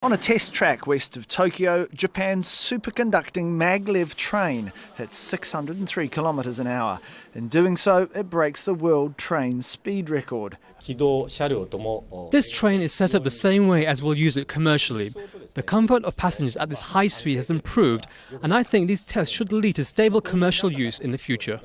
On a test track west of Tokyo, Japan's superconducting maglev train hits 603 kilometres an hour. In doing so, it breaks the world train speed record. This train is set up the same way as we'll use it commercially. The comfort of passengers at this high speed has improved, and I think these tests should lead to stable commercial use in the future.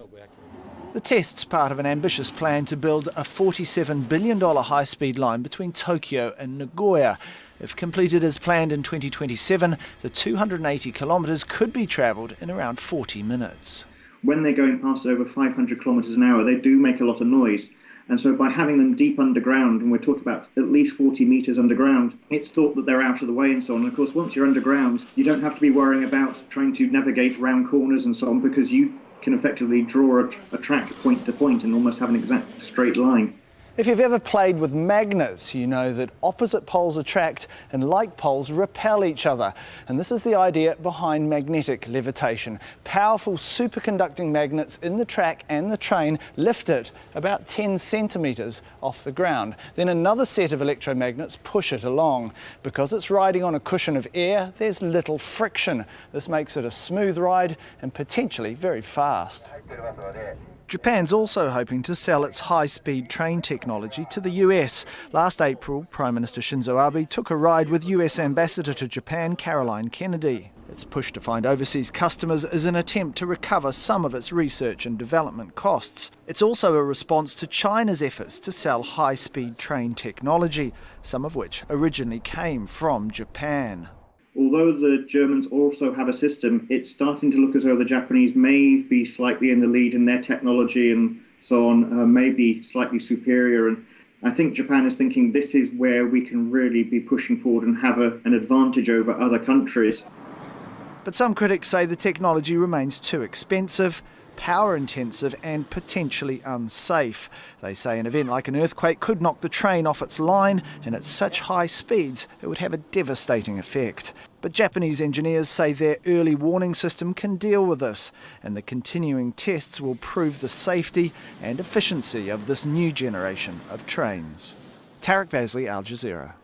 The test's part of an ambitious plan to build a $47 billion high-speed line between Tokyo and Nagoya. If completed as planned in 2027, the 280 kilometres could be travelled in around 40 minutes. When they're going past over 500 kilometres an hour, they do make a lot of noise. And so by having them deep underground, and we're talking about at least 40 metres underground, it's thought that they're out of the way and so on. And of course, once you're underground, you don't have to be worrying about trying to navigate around corners and so on, because you can effectively draw a track point to point and almost have an exact straight line. If you've ever played with magnets, you know that opposite poles attract and like poles repel each other. And this is the idea behind magnetic levitation. Powerful superconducting magnets in the track and the train lift it about 10 centimetres off the ground. Then another set of electromagnets push it along. Because it's riding on a cushion of air, there's little friction. This makes it a smooth ride and potentially very fast. Japan's also hoping to sell its high-speed train technology to the US. Last April, Prime Minister Shinzo Abe took a ride with US Ambassador to Japan, Caroline Kennedy. Its push to find overseas customers is an attempt to recover some of its research and development costs. It's also a response to China's efforts to sell high-speed train technology, some of which originally came from Japan. Although the Germans also have a system, it's starting to look as though the Japanese may be slightly in the lead in their technology and so on, may be slightly superior. And I think Japan is thinking this is where we can really be pushing forward and have an advantage over other countries. But some critics say the technology remains too expensive, power-intensive and potentially unsafe. They say an event like an earthquake could knock the train off its line, and at such high speeds it would have a devastating effect. But Japanese engineers say their early warning system can deal with this, and the continuing tests will prove the safety and efficiency of this new generation of trains. Tarek Bazley, Al Jazeera.